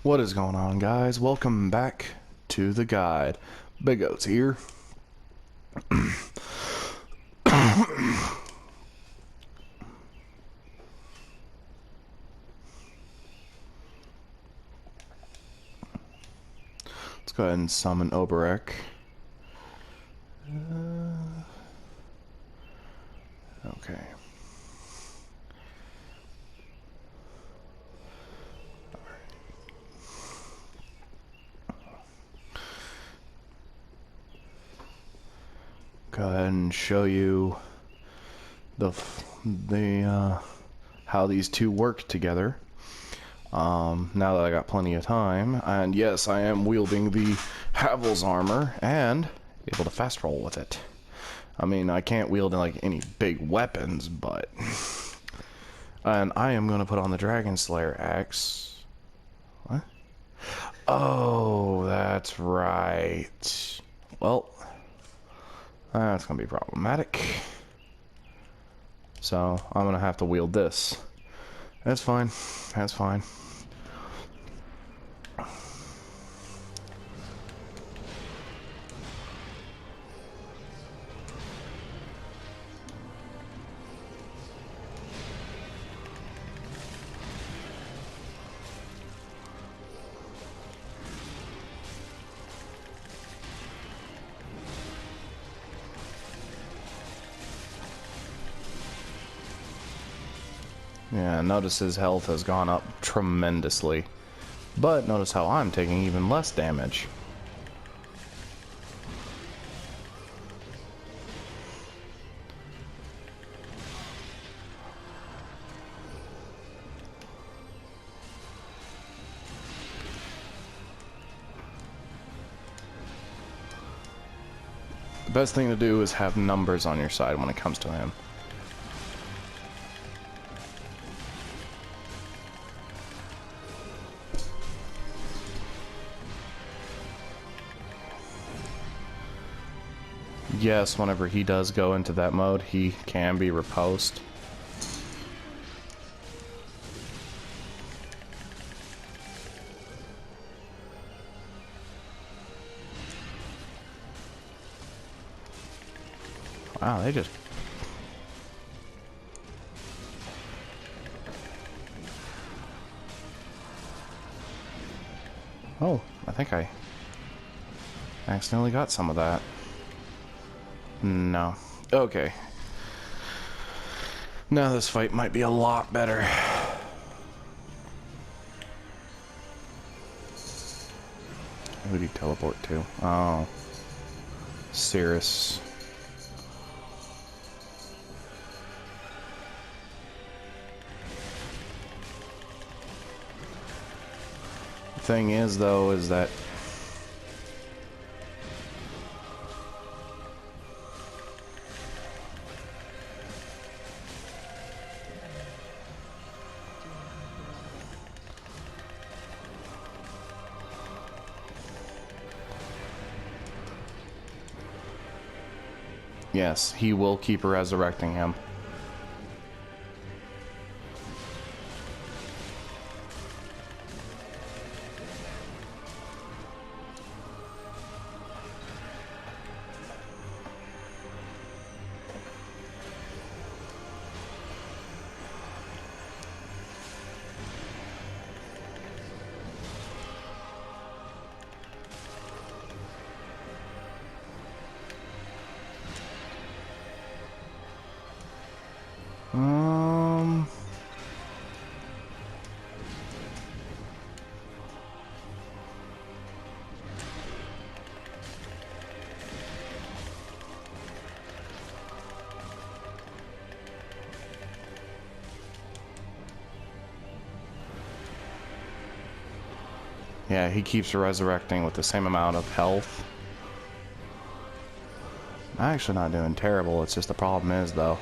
What is going on, guys? Welcome back to the guide. Big O's here. Let's go ahead and summon Oberek. Okay. Go ahead and show you the how these two work together. Now that I got plenty of time, and yes, I am wielding the Havel's armor and able to fast roll with it. I mean, I can't wield like any big weapons, but and I am gonna put on the Dragon Slayer axe. What? Oh, that's right. Well, that's gonna be problematic. So I'm gonna have to wield this. That's fine. That's fine. Yeah, notice his health has gone up tremendously. But notice how I'm taking even less damage. The best thing to do is have numbers on your side when it comes to him. Yes, whenever he does go into that mode, he can be riposte. Wow, they just... Oh, I think I accidentally got some of that. No. Okay. Now this fight might be a lot better. Who did he teleport to? Oh. Cirrus. The thing is, though, is that yes, he will keep resurrecting him. Yeah, he keeps resurrecting with the same amount of health. I'm actually not doing terrible, it's just the problem is, though,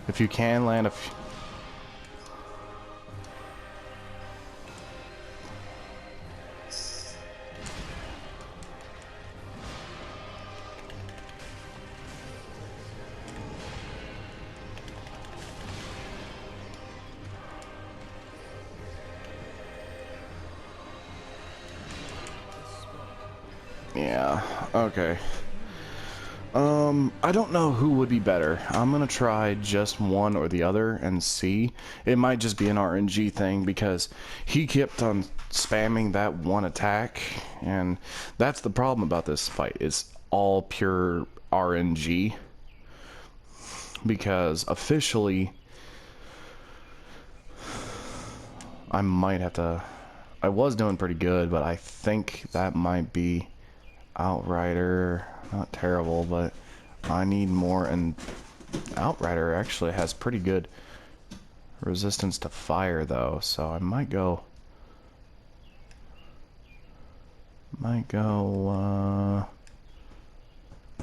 if you can land a few... Okay. I don't know who would be better. I'm gonna try just one or the other and see. It might just be an RNG thing because he kept on spamming that one attack, and that's the problem about this fight. It's all pure RNG because officially I might have to... I was doing pretty good, but I think that might be Outrider. Not terrible, but I need more, and Outrider actually has pretty good resistance to fire though, so I might go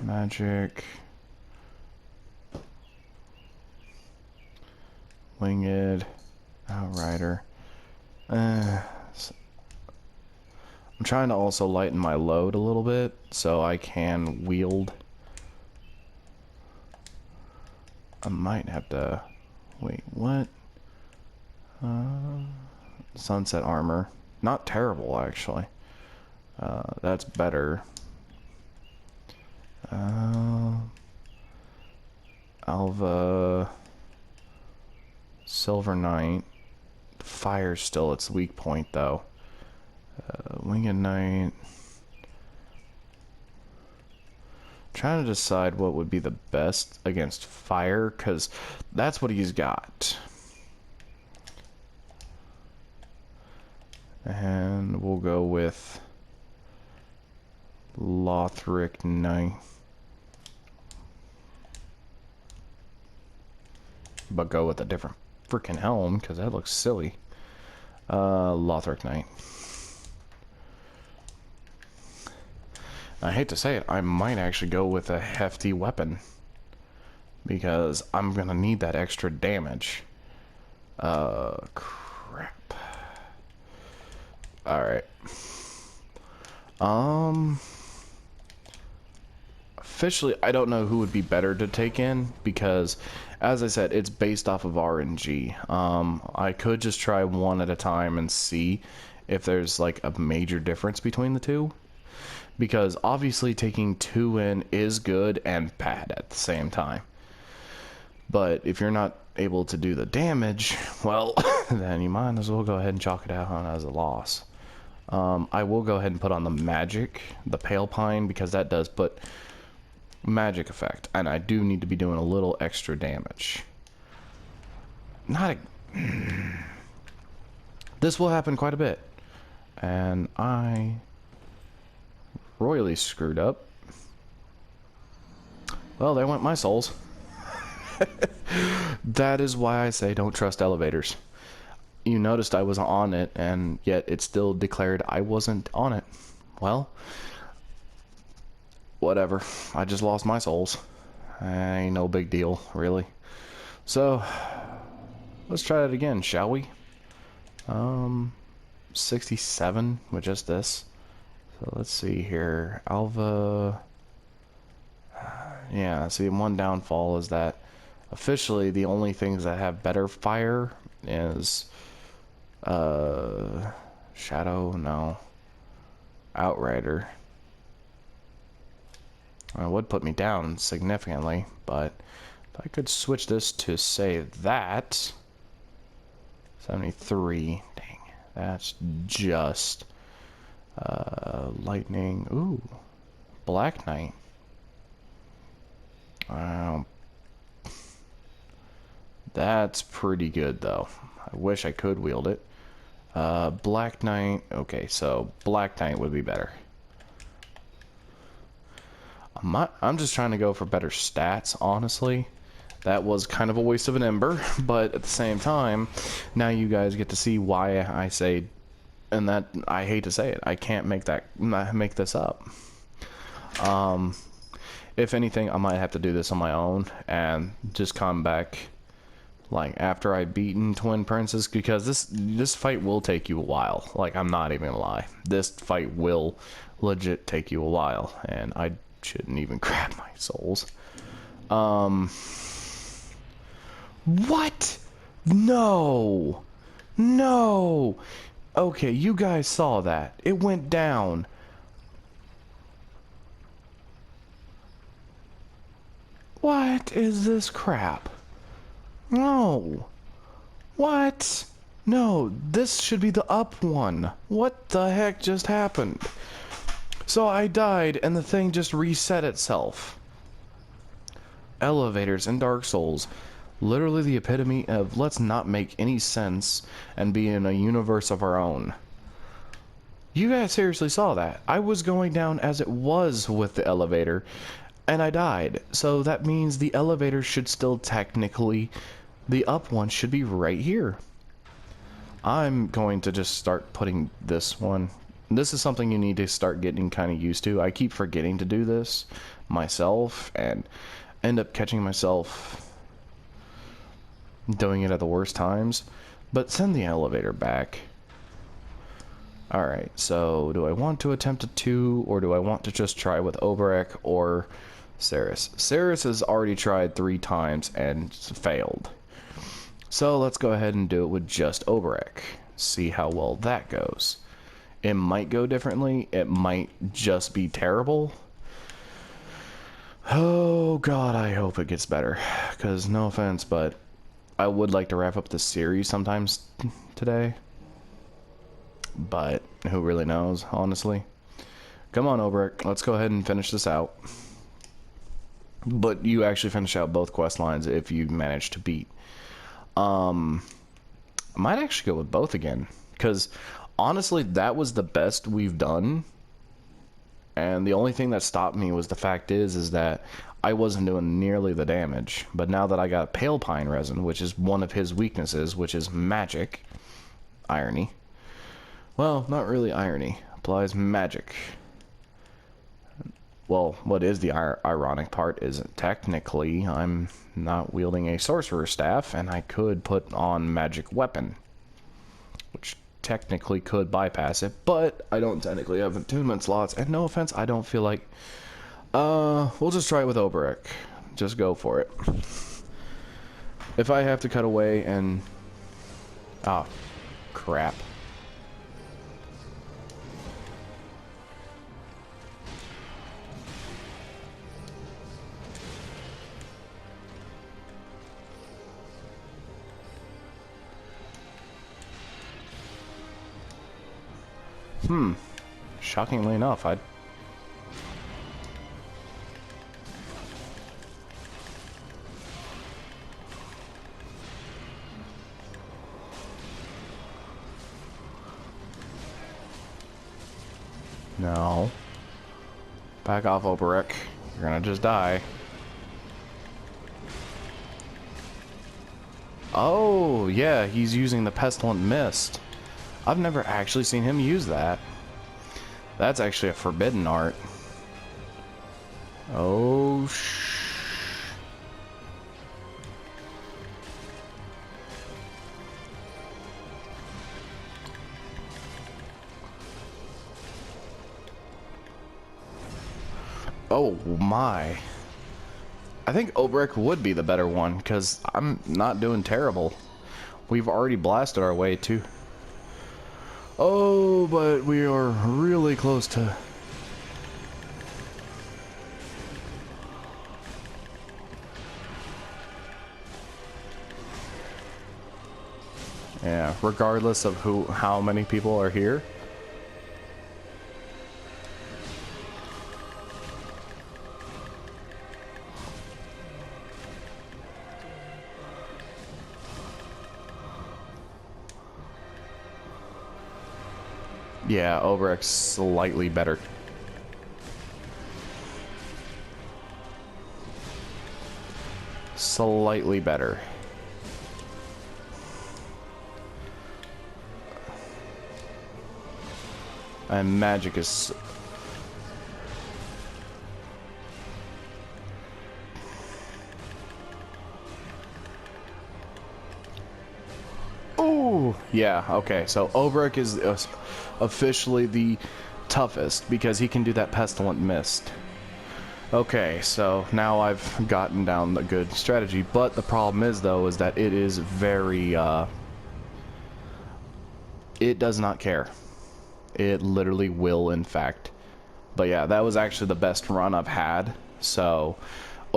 magic, winged, Outrider. I'm trying to also lighten my load a little bit so I can wield. I might have to... Wait, what? Sunset armor. Not terrible, actually. That's better. Alva... Silver Knight. Fire's still its weak point, though. Winged Knight. Trying to decide what would be the best against fire, because that's what he's got. And we'll go with Lothric Knight. But go with a different freaking helm, because that looks silly. Lothric Knight. I hate to say it, I might actually go with a hefty weapon, because I'm gonna need that extra damage. Crap. Alright. Officially, I don't know who would be better to take in, because, as I said, it's based off of RNG. I could just try one at a time and see if there's, like, a major difference between the two. Because obviously taking two in is good and bad at the same time. But if you're not able to do the damage, well, then you might as well go ahead and chalk it out as a loss. I will go ahead and put on the magic, the pale pine, because that does put magic effect. And I do need to be doing a little extra damage. This will happen quite a bit. And I... royally screwed up. Well, there went my souls. That is why I say don't trust elevators. You noticed I was on it, and yet it still declared I wasn't on it. Well, whatever. I just lost my souls. Ain't no big deal, really. So, let's try it again, shall we? 67 with just this. So let's see here. Alva... Yeah, see, one downfall is that officially the only things that have better fire is... Shadow? No. Outrider. It would put me down significantly, but if I could switch this to, say, that... 73. Dang. That's just... lightning. Ooh. Black Knight. That's pretty good, though. I wish I could wield it. Black Knight. Okay, so Black Knight would be better. I'm just trying to go for better stats, honestly. That was kind of a waste of an ember, but at the same time, now you guys get to see why I say... And that, I hate to say it, I can't make this up. If anything, I might have to do this on my own and just come back like after I've beaten Twin Princes, because this fight will take you a while. Like, I'm not even gonna lie. This fight will legit take you a while, and I shouldn't even grab my souls. What? No! No! Okay, you guys saw that. It went down. What is this crap? No. What? No, this should be the up one. What the heck just happened? So I died and the thing just reset itself. Elevators in Dark Souls. Literally the epitome of let's not make any sense and be in a universe of our own. You guys seriously saw that. I was going down as it was with the elevator, and I died. So that means the elevator should still technically, the up one should be right here. I'm going to just start putting this one. This is something you need to start getting kind of used to. I keep forgetting to do this myself and end up catching myself doing it at the worst times. But send the elevator back. Alright, so do I want to attempt a 2, or do I want to just try with Oberek or Ceres? Ceres has already tried 3 times and failed. So let's go ahead and do it with just Oberek. See how well that goes. It might go differently. It might just be terrible. Oh god, I hope it gets better. Because no offense, but I would like to wrap up this series sometimes today. But who really knows, honestly. Come on, Oberek. Let's go ahead and finish this out. But you actually finish out both quest lines if you manage to beat. I might actually go with both again. Because, honestly, that was the best we've done. And the only thing that stopped me was the fact is that I wasn't doing nearly the damage. But now that I got Pale Pine Resin, which is one of his weaknesses, which is magic. Irony. Well, not really irony. Applies magic. Well, what is the ironic part is technically I'm not wielding a sorcerer's staff, and I could put on magic weapon, which technically could bypass it, but I don't technically have attunement slots, and no offense, I don't feel like... we'll just try it with Oberek. Just go for it. If I have to cut away and... Ah, crap. Shockingly enough, I'd... No. Back off, Oberek. You're gonna just die. Oh, yeah, he's using the Pestilent Mist. I've never actually seen him use that. That's actually a forbidden art. Oh, Oh my. I think Oberek would be the better one, because I'm not doing terrible. We've already blasted our way to... Oh, but we are really close to... Yeah, regardless of how many people are here. Yeah, Oberek's slightly better. Slightly better. And magic is... Ooh! Yeah, okay, so Oberek is officially the toughest because he can do that Pestilent Mist. Okay, so now I've gotten down the good strategy, but the problem is, though, is that it is very, it does not care. It literally will, in fact. But yeah, that was actually the best run I've had, so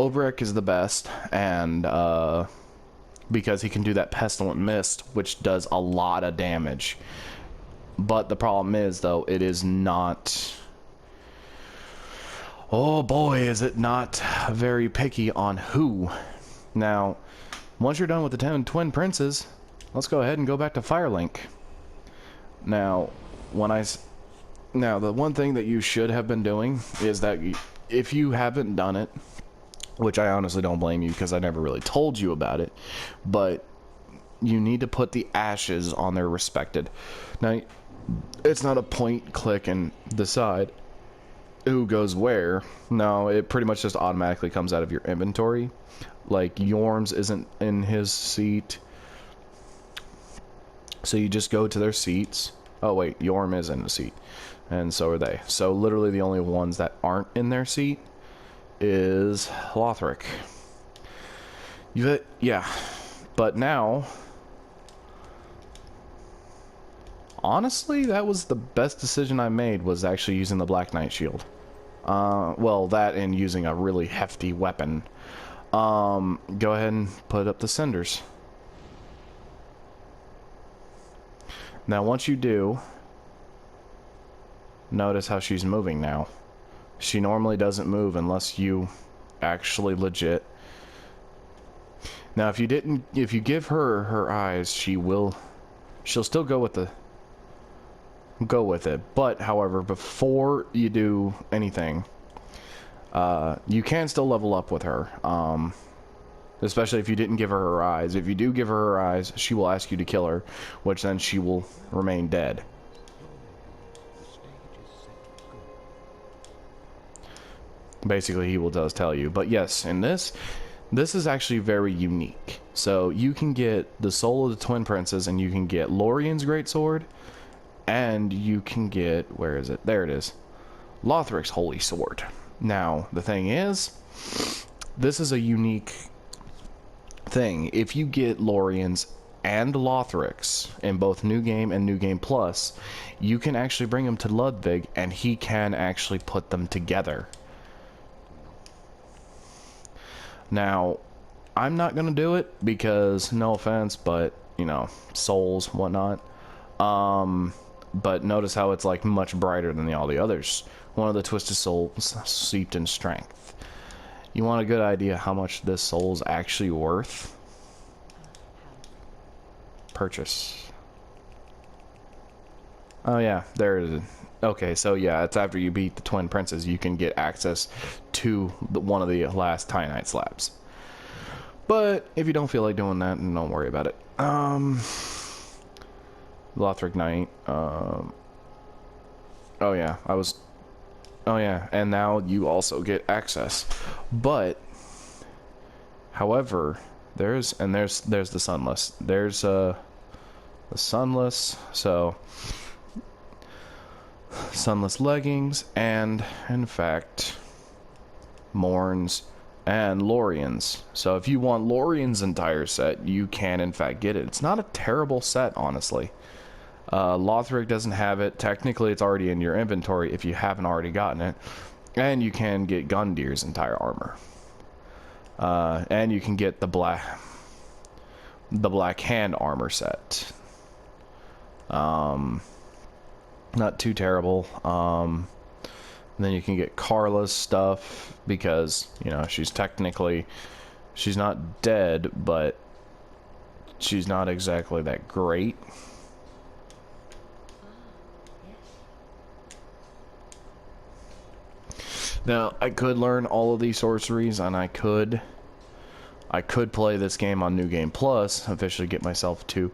Obrek is the best, and because he can do that pestilent mist, which does a lot of damage. But the problem is, though, it is not... Oh boy, is it not very picky on who. Now, once you're done with the 10 twin princes, let's go ahead and go back to Firelink. Now, the one thing that you should have been doing is that if you haven't done it, which I honestly don't blame you because I never really told you about it, but you need to put the ashes on their respected. Now, it's not a point, click, and decide who goes where. No, it pretty much just automatically comes out of your inventory. Like, Yorm's isn't in his seat, so you just go to their seats. Oh wait, Yorm is in the seat, and so are they. So literally the only ones that aren't in their seat is Lothric. Yeah, but now, honestly, that was the best decision I made, was actually using the Black Knight shield. Well, that and using a really hefty weapon. Go ahead and put up the cinders. Now, once you do, notice how she's moving now. She normally doesn't move unless you actually legit. Now, if you give her her eyes, she'll still go with it. But, however, before you do anything, you can still level up with her. Especially if you didn't give her her eyes. If you do give her her eyes, she will ask you to kill her, which then she will remain dead. Basically, he does tell you. But yes, in this is actually very unique. So you can get the Soul of the Twin Princes, and you can get Lorien's Greatsword, and you can get, where is it? There it is. Lothric's Holy Sword. Now, the thing is, this is a unique thing. If you get Lorien's and Lothric's in both New Game and New Game Plus, you can actually bring them to Ludwig, and he can actually put them together. Now, I'm not gonna do it because, no offense, but, you know, souls, whatnot. But notice how it's like much brighter than all the others. One of the Twisted Souls steeped in strength. You want a good idea how much this soul's actually worth? Purchase. Oh yeah, there it is. Okay, so yeah, it's after you beat the Twin Princes, you can get access to one of the last Titanite slabs. But if you don't feel like doing that, then don't worry about it. Lothric Knight. Oh yeah, oh yeah, and now you also get access. But, however, there's the Sunless. There's the Sunless. So. Sunless leggings, and in fact Morn's and Lorien's. So if you want Lorien's entire set, you can in fact get it. It's not a terrible set, honestly. Lothric doesn't have it. Technically it's already in your inventory if you haven't already gotten it, and you can get Gundir's entire armor, and you can get the black hand armor set. Not too terrible. Then you can get Carla's stuff, because, you know, she's not dead, but she's not exactly that great. Now, I could learn all of these sorceries, and I could play this game on New Game Plus, officially get myself to,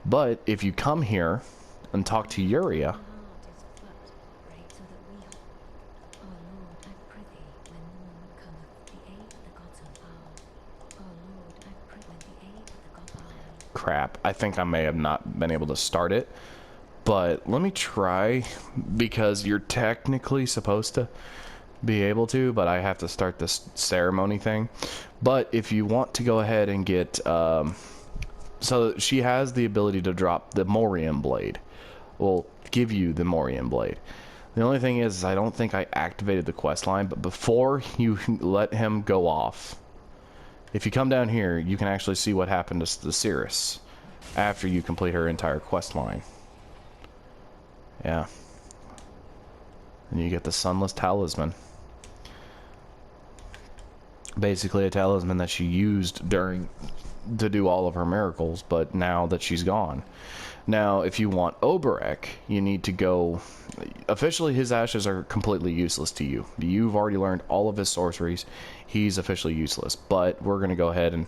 but if you come here and talk to Yuria, crap, I think I may have not been able to start it, but let me try, because you're technically supposed to be able to, but I have to start this ceremony thing. But if you want to go ahead and get so she has the ability to drop the Morium blade, will give you the Morium blade. The only thing is I don't think I activated the quest line, but before you let him go off, if you come down here, you can actually see what happened to the Cirrus after you complete her entire quest line. Yeah. And you get the Sunless Talisman. Basically a talisman that she used to do all of her miracles, but now that she's gone. Now, if you want Oberek, you need to go... Officially, his ashes are completely useless to you. You've already learned all of his sorceries. He's officially useless, but we're going to go ahead and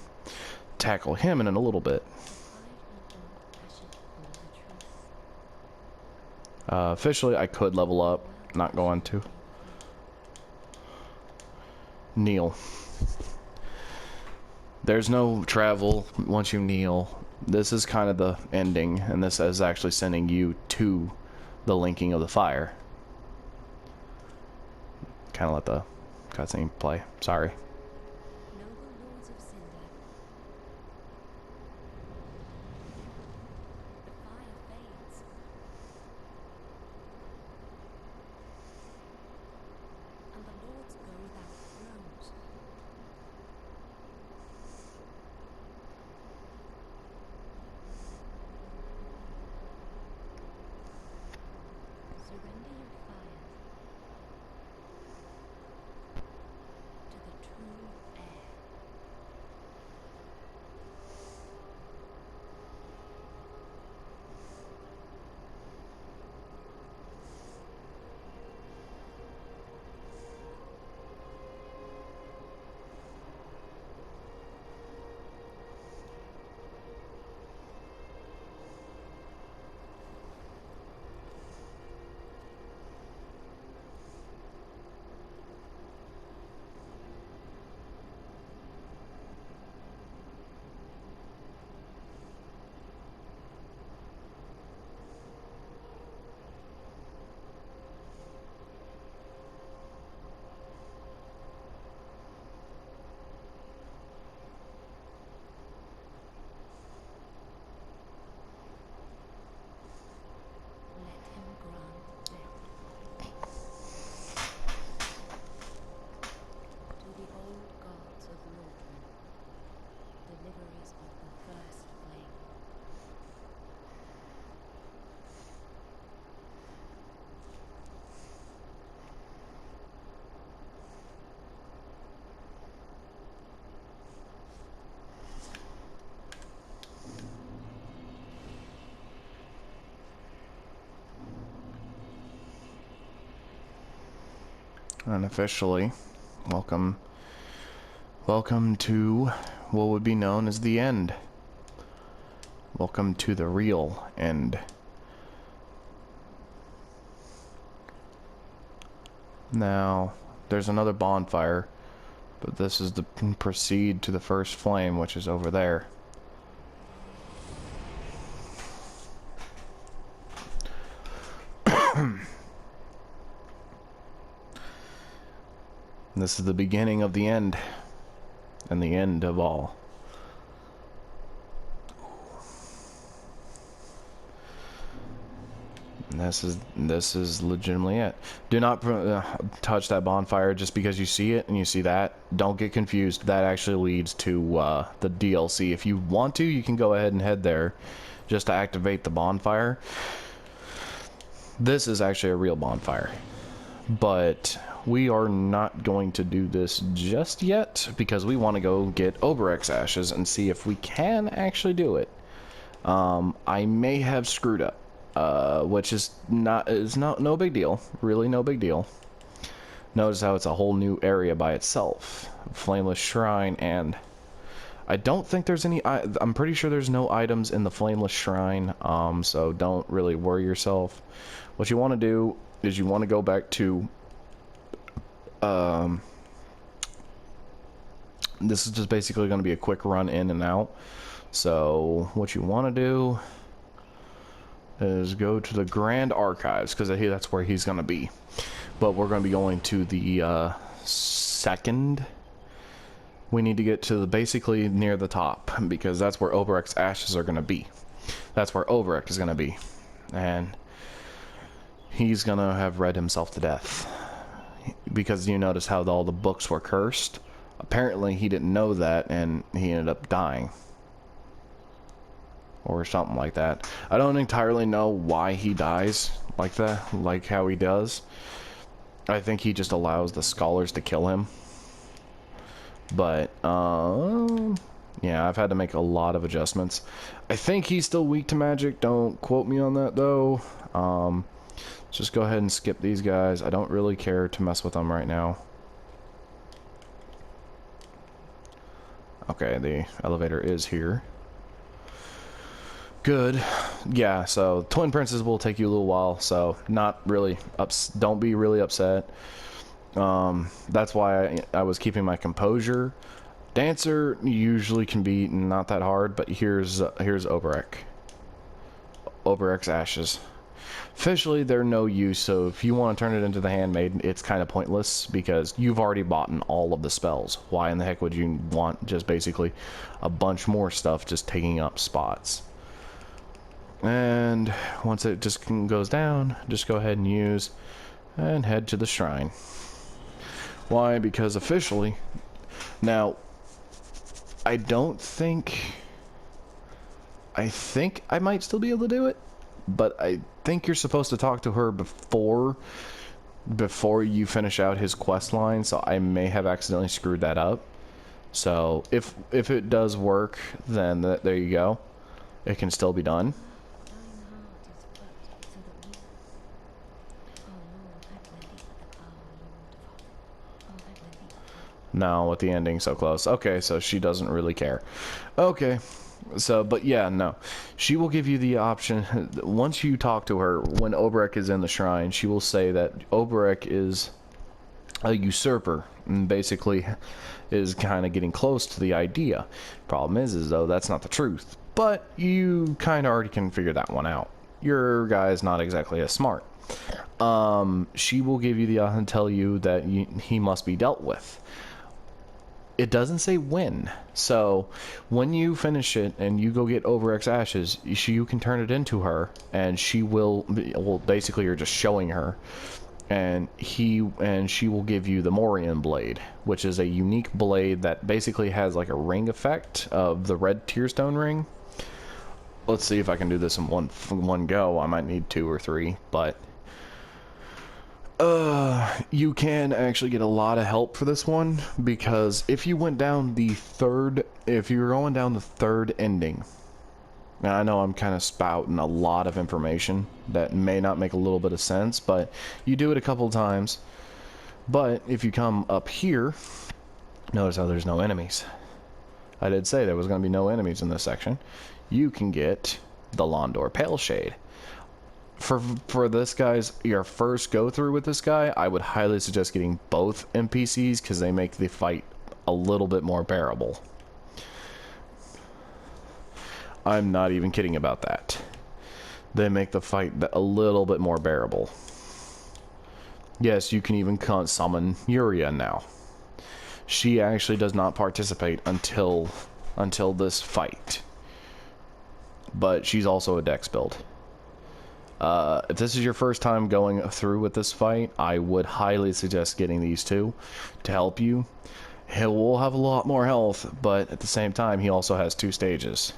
tackle him in a little bit. Officially, I could level up. Not going to. Kneel. There's no travel once you kneel. This is kind of the ending, and this is actually sending you to the linking of the fire. Kind of let the cutscene play. Sorry. Unofficially, welcome to what would be known as the end. Welcome to the real end. Now, there's another bonfire, but this is the proceed to the first flame, which is over there. This is the beginning of the end, and the end of all. And this is legitimately it. Do not touch that bonfire just because you see it and you see that. Don't get confused. That actually leads to the DLC. If you want to, you can go ahead and head there just to activate the bonfire. This is actually a real bonfire, but we are not going to do this just yet because we want to go get Oberek's ashes and see if we can actually do it. I may have screwed up, which is no big deal. Really, no big deal. Notice how it's a whole new area by itself. Flameless Shrine, and I don't think there's any. I'm pretty sure there's no items in the Flameless Shrine. So don't really worry yourself. What you want to do is you want to go back to. This is just basically going to be a quick run in and out. So what you want to do is go to the Grand Archives, because that's where he's going to be. But we're going to be going to the second. We need to get to the basically near the top, because that's where Oberek's ashes are going to be. That's where Oberek is going to be. And he's gonna have read himself to death. Because you notice how all the books were cursed. Apparently he didn't know that, and he ended up dying. Or something like that. I don't entirely know why he dies like that, like how he does. I think he just allows the scholars to kill him. But, yeah, I've had to make a lot of adjustments. I think he's still weak to magic. Don't quote me on that, though. Just go ahead and skip these guys. I don't really care to mess with them right now. Okay, the elevator is here. Good. Yeah, so Twin Princes will take you a little while, so not really don't be really upset. That's why I was keeping my composure. Dancer usually can be not that hard, but here's Oberek. Oberek's ashes. Officially, they're no use, so if you want to turn it into the Handmaiden, it's kind of pointless, because you've already bought all of the spells. Why in the heck would you want just basically a bunch more stuff just taking up spots? And once it just goes down, just go ahead and use and head to the shrine. Why? Because officially, now, I think I might still be able to do it, but I think you're supposed to talk to her before you finish out his quest line, so I may have accidentally screwed that up. So if it does work, then there you go. It can still be done. No, with the ending so close. Okay, so she doesn't really care. Okay, so, but yeah, no. She will give you the option, once you talk to her, when Oberek is in the shrine, she will say that Oberek is a usurper, and basically is kind of getting close to the idea. Problem is though, that's not the truth. But you kind of already can figure that one out. Your guy's not exactly as smart. She will give you the tell you that he must be dealt with. It doesn't say when. So when you finish it and you go get Overex's ashes, you can turn it into her, and she will, well, basically you're just showing her, and she will give you the Morian blade, which is a unique blade that basically has like a ring effect of the red tearstone ring. Let's see if I can do this in one go. I might need 2 or 3, but you can actually get a lot of help for this one, because if you went down if you're going down the third ending, now I know I'm kind of spouting a lot of information that may not make a little bit of sense, but you do it a couple times. But if you come up here, notice how there's no enemies. I did say there was going to be no enemies in this section. You can get the Londor Paleshade. For this guy's, your first go through with this guy, I would highly suggest getting both NPCs, because they make the fight a little bit more bearable. I'm not even kidding about that. They make the fight a little bit more bearable. Yes, you can even summon Yuria now. She actually does not participate until this fight, but she's also a dex build. If this is your first time going through with this fight, I would highly suggest getting these two to help you. He will have a lot more health, but at the same time, he also has 2 stages.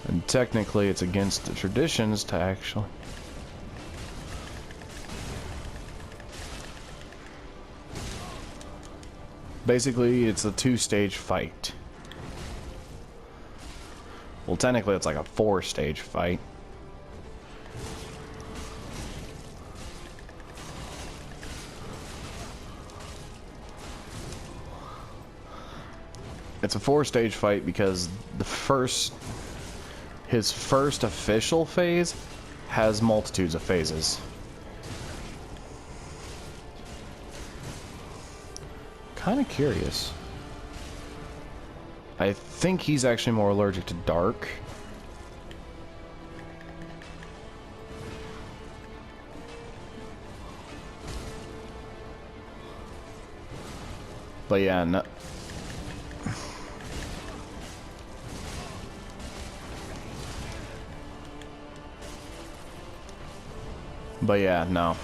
And technically, it's against the traditions to actually... Basically, it's a 2-stage fight. Well, technically, it's like a 4-stage fight. It's a 4-stage fight because his first official phase has multitudes of phases. Kind of curious. I think he's actually more allergic to dark. But yeah, no. But yeah, no.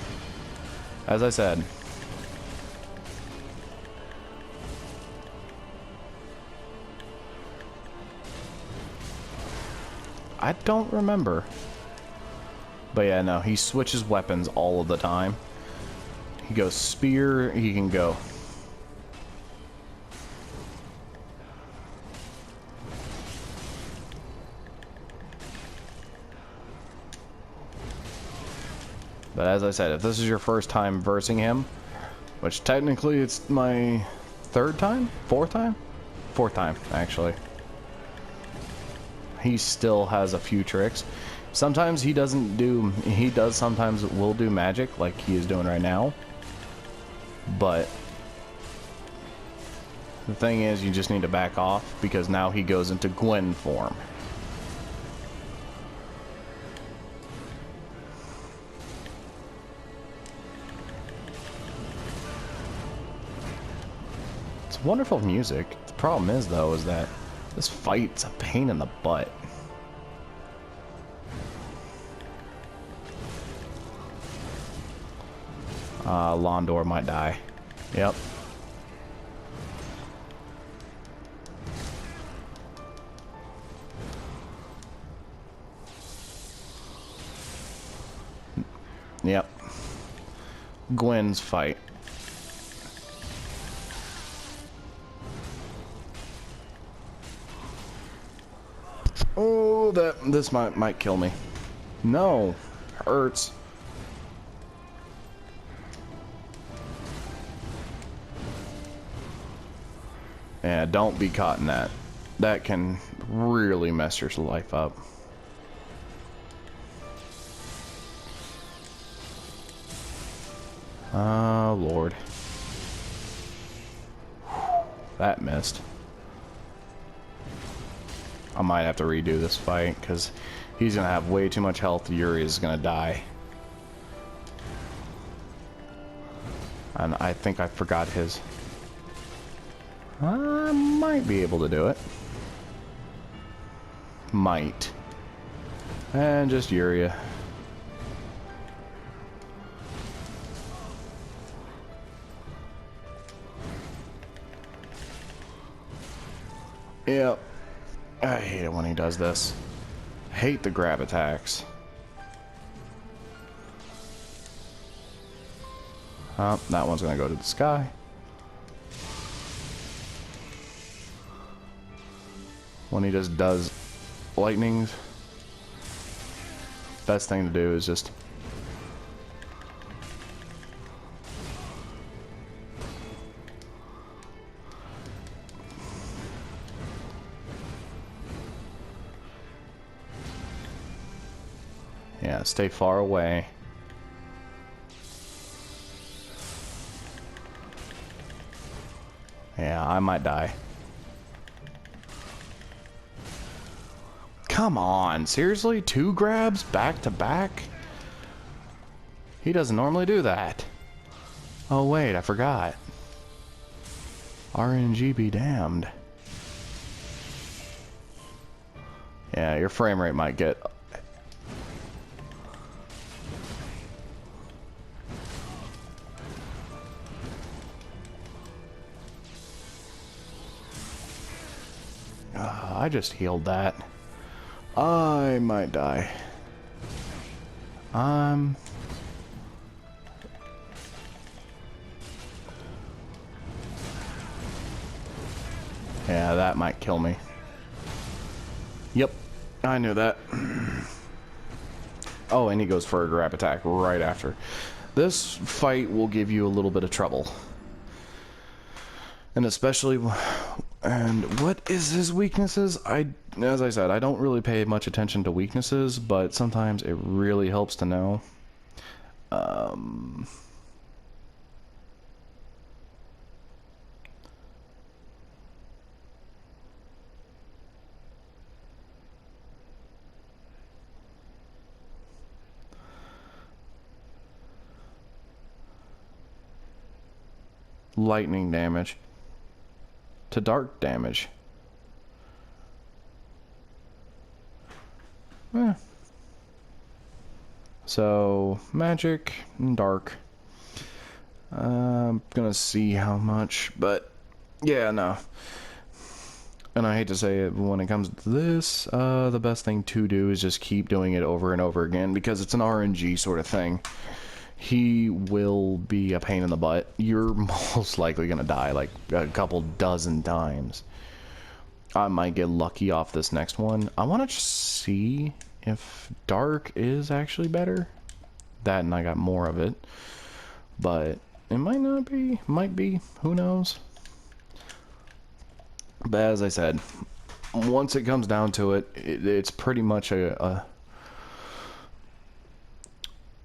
As I said, I don't remember. But yeah, no, he switches weapons all of the time. He goes spear, he can go. But as I said, if this is your first time versing him, which technically it's my third time? Fourth time? Fourth time, actually. He still has a few tricks. Sometimes he doesn't do, he does sometimes will do magic like he is doing right now. But the thing is, you just need to back off because now he goes into Gwen form. It's wonderful music. The problem is, though, is that this fight's a pain in the butt. Londor might die. Yep. Yep. Gwen's fight. Oh, this might kill me. No, hurts. Yeah, don't be caught in that. That can really mess your life up. Oh, Lord. That missed. I might have to redo this fight, because he's going to have way too much health. Yuri is going to die. And I think I forgot his... I might be able to do it. Might. And just Yuria. Yep. I hate it when he does this. Hate the grab attacks. Oh, that one's gonna go to the sky. When he just does lightnings, best thing to do is just yeah, stay far away. Yeah, I might die. Come on, seriously? 2 grabs back to back? He doesn't normally do that. Oh wait, I forgot. RNG be damned. Yeah, your frame rate might get... I just healed that. I might die. Yeah, that might kill me. Yep, I knew that. Oh, and he goes for a grab attack right after. This fight will give you a little bit of trouble. And especially... And what is his weaknesses? As I said, I don't really pay much attention to weaknesses, but sometimes it really helps to know. Lightning damage. to dark damage. Eh. So, magic and dark. I'm gonna see how much, but yeah, no. And I hate to say it, but when it comes to this, the best thing to do is just keep doing it over and over again, because it's an RNG sort of thing. He will be a pain in the butt. You're most likely gonna die like a couple dozen times. I might get lucky off this next one. I want to just see if dark is actually better. That, and I got more of it. But it might not be. Might be. Who knows? But as I said, once it comes down to it, it's pretty much a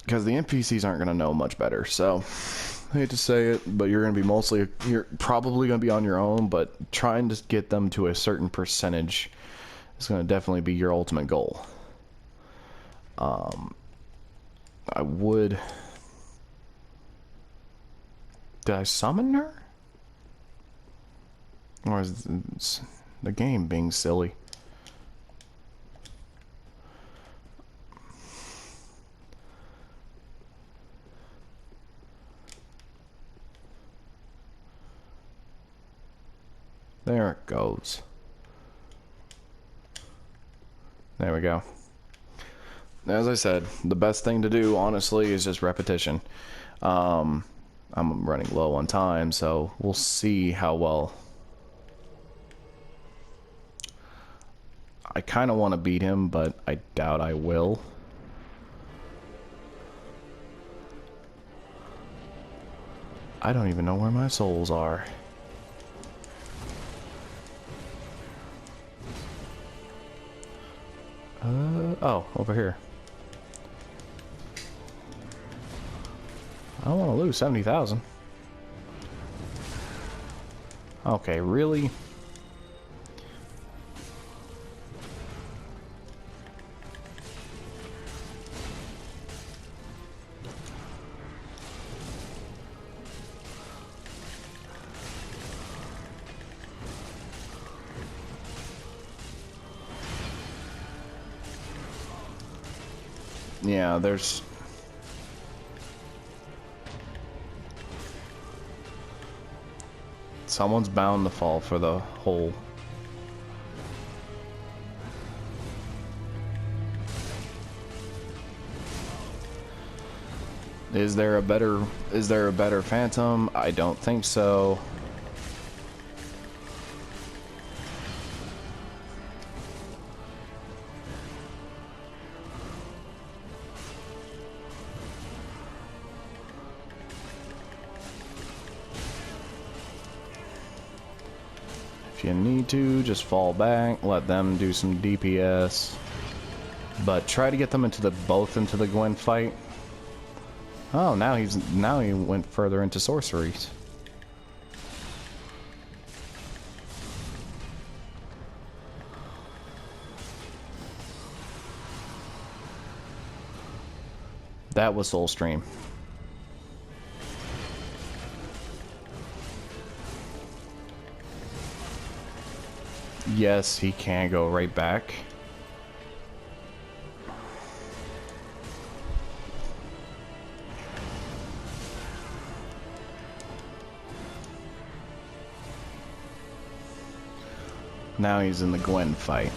because the NPCs aren't going to know much better. So, I hate to say it, but you're going to be you're probably going to be on your own, but trying to get them to a certain percentage is going to definitely be your ultimate goal. I would... Did I summon her? Or is the game being silly? There it goes. There we go. As I said, the best thing to do, honestly, is just repetition. I'm running low on time, so we'll see how well. I kind of want to beat him, but I doubt I will. I don't even know where my souls are. Oh, over here. I don't want to lose 70,000. Okay, really? Yeah, there's... Someone's bound to fall for the hole. Is there a better Phantom? I don't think so. If you need to, just fall back, let them do some DPS. But try to get them both into the Gwen fight. Oh, now he went further into sorceries. That was Soulstream. Yes, he can go right back. Now he's in the Gwen fight.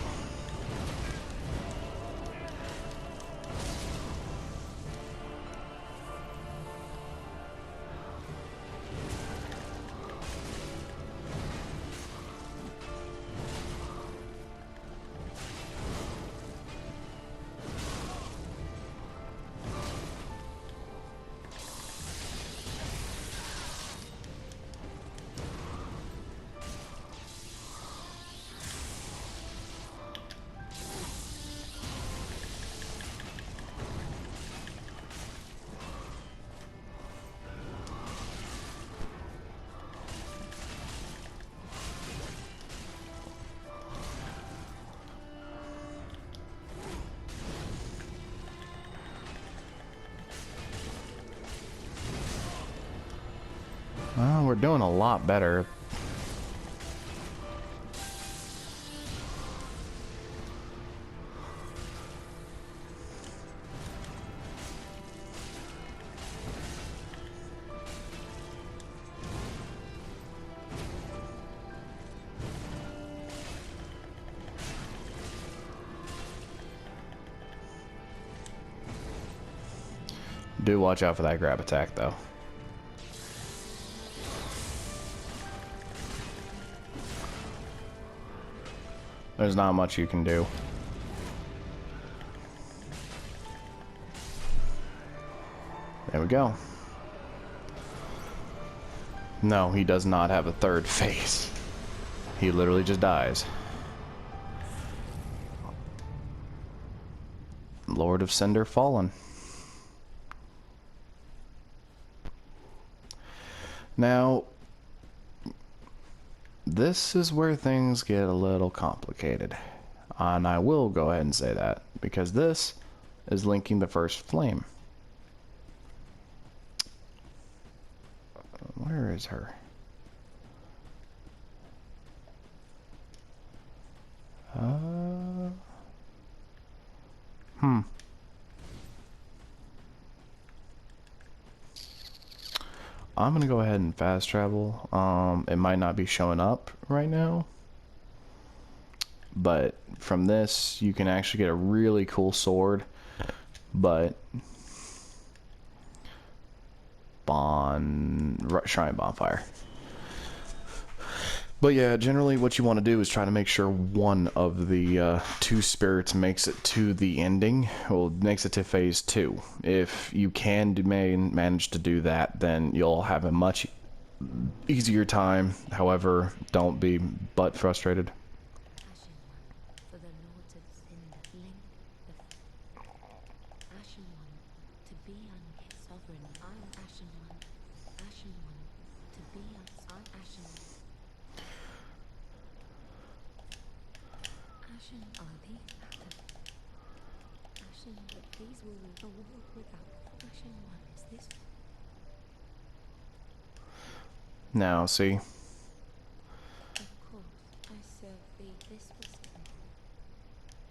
We're doing a lot better. Do watch out for that grab attack, though. There's not much you can do. There we go. No, he does not have a third phase. He literally just dies. Lord of Cinder fallen. Now, this is where things get a little complicated. And I will go ahead and say that, because this is linking the first flame. Where is her? I'm gonna go ahead and fast travel. It might not be showing up right now, but from this you can actually get a really cool sword. But Shrine Bonfire. But yeah, generally what you want to do is try to make sure one of the two spirits makes it to the ending, well, makes it to phase 2. If you can manage to do that, then you'll have a much easier time. However, don't be butt frustrated. Now, see?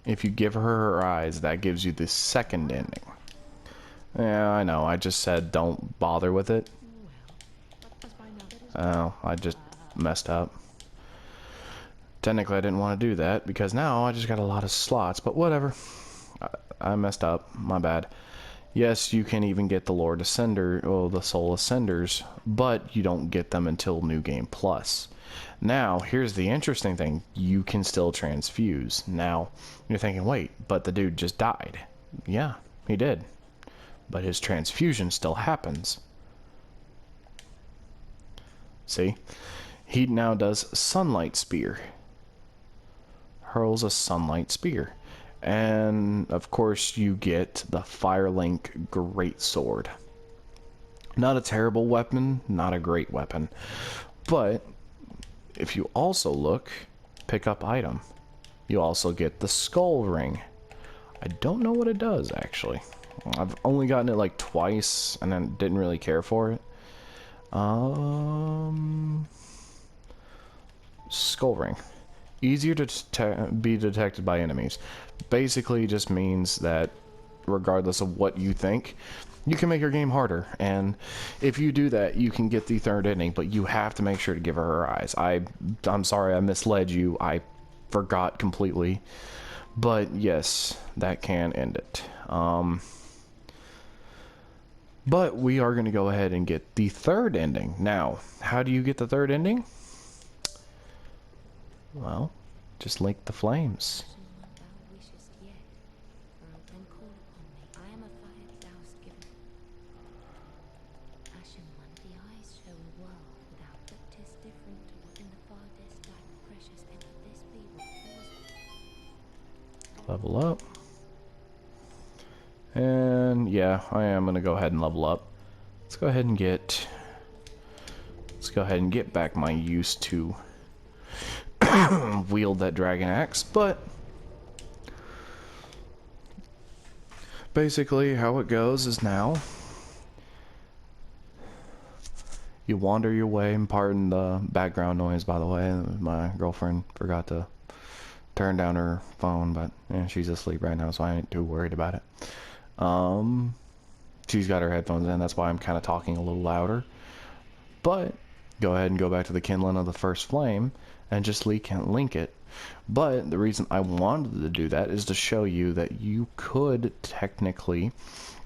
If you give her her eyes, that gives you the second ending. Yeah, I know. I just said don't bother with it. Oh, I just messed up. Technically, I didn't want to do that because now I just got a lot of slots, but whatever. I messed up. My bad. Yes, you can even get the Lord Ascender, or the Soul Ascenders, but you don't get them until New Game Plus. Now, here's the interesting thing. You can still transfuse. Now, you're thinking, wait, but the dude just died. Yeah, he did. But his transfusion still happens. See? He now does Sunlight Spear. Hurls a Sunlight Spear. And, of course, you get the Firelink Greatsword. Not a terrible weapon, not a great weapon. But, if you also look, pick up item. You also get the Skull Ring. I don't know what it does, actually. I've only gotten it like twice, and then didn't really care for it. Skull Ring. Easier to be detected by enemies. Basically just means that regardless of what you think, you can make your game harder. And if you do that, you can get the third ending, but you have to make sure to give her her eyes. I'm sorry I misled you. I forgot completely. But yes, that can end it. But we are going to go ahead and get the third ending. Now, how do you get the third ending? Well, just link the flames. Level up. And yeah, I am going to go ahead and level up. Let's go ahead and get back my use to wield that dragon axe. But basically how it goes is now you wander your way, and pardon the background noise, by the way. My girlfriend forgot to turn down her phone, but yeah, she's asleep right now, so I ain't too worried about it. She's got her headphones in, that's why I'm kind of talking a little louder. But go ahead and go back to the kindling of the first flame and just link it. But the reason I wanted to do that is to show you that you could technically,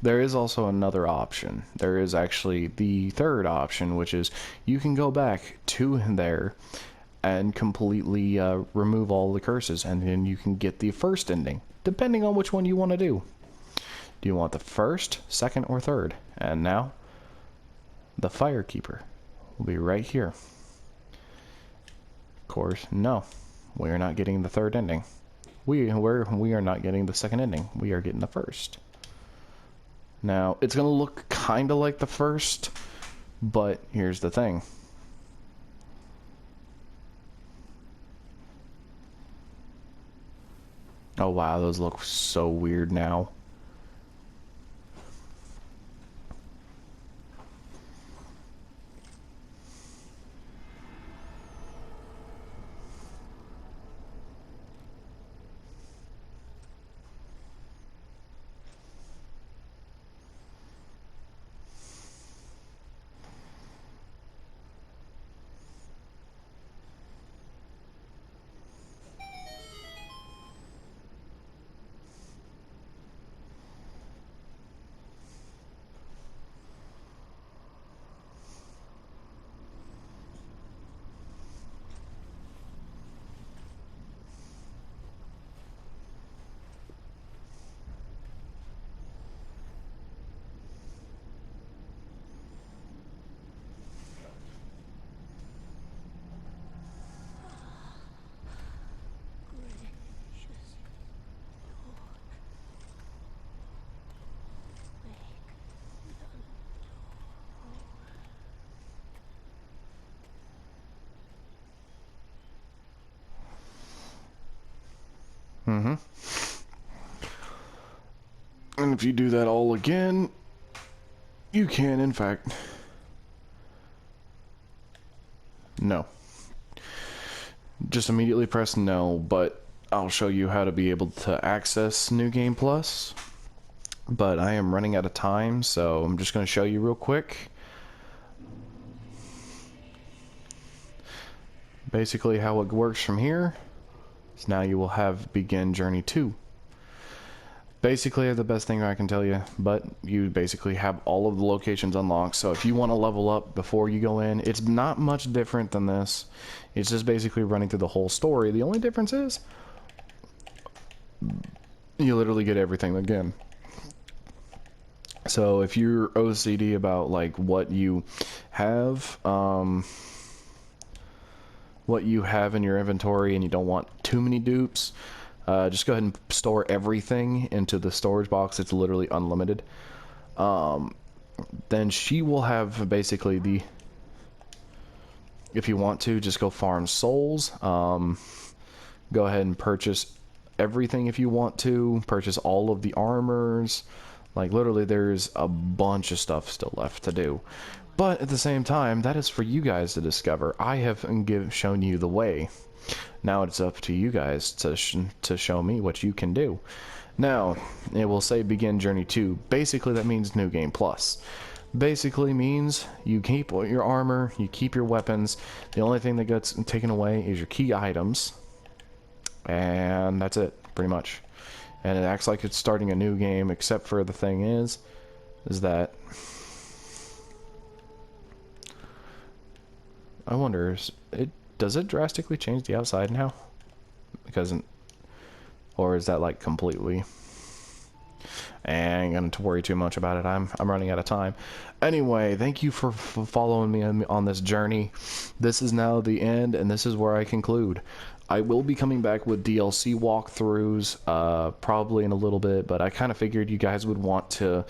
there is also another option. There is actually the third option, which is you can go back to there and completely remove all the curses, and then you can get the first ending, depending on which one you want to do. Do you want the first, second, or third? And now, the Firekeeper will be right here. Of course, no. We are not getting the third ending. We are not getting the second ending. We are getting the first. Now, it's going to look kind of like the first, but here's the thing. Oh wow, those look so weird now. Mm-hmm. And if you do that all again, you can, in fact. No. Just immediately press no, but I'll show you how to be able to access New Game Plus. But I am running out of time, so I'm just going to show you real quick. Basically how it works from here is now you will have begin journey 2. Basically the best thing I can tell you, but you basically have all of the locations unlocked, so if you want to level up before you go in, it's not much different than this. It's just basically running through the whole story. The only difference is you literally get everything again. So if you're OCD about like what you have in your inventory and you don't want too many dupes, just go ahead and store everything into the storage box. It's literally unlimited. Then she will have basically the, if you want to, just go farm souls. Go ahead and purchase everything if you want to. Purchase all of the armors. Like literally there's a bunch of stuff still left to do. But at the same time, that is for you guys to discover. I have shown you the way. Now it's up to you guys to show me what you can do. Now, it will say begin journey 2. Basically that means New Game Plus. Basically means you keep your armor, you keep your weapons. The only thing that gets taken away is your key items. And that's it, pretty much. And it acts like it's starting a new game, except for the thing is that I wonder, does it drastically change the outside now? Because, or is that like completely? I ain't gonna worry too much about it. I'm running out of time. Anyway, thank you for following me on this journey. This is now the end, and this is where I conclude. I will be coming back with DLC walkthroughs probably in a little bit, but I kind of figured you guys would want to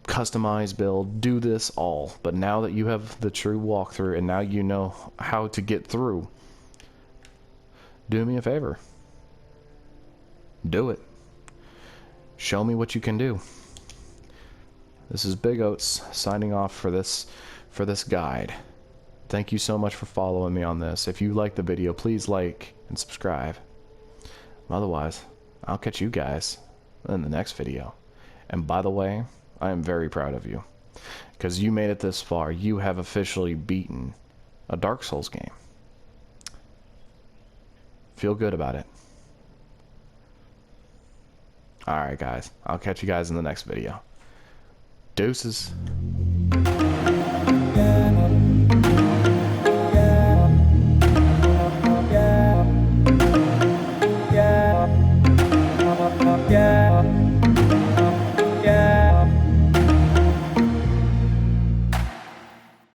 customize, build, do this all. But now that you have the true walkthrough and now you know how to get through, do me a favor. Do it. Show me what you can do. This is Big Oats signing off for this guide. Thank you so much for following me on this. If you liked the video, please like and subscribe. Otherwise, I'll catch you guys in the next video. And by the way, I am very proud of you, because you made it this far. You have officially beaten a Dark Souls game. Feel good about it. Alright guys, I'll catch you guys in the next video. Deuces.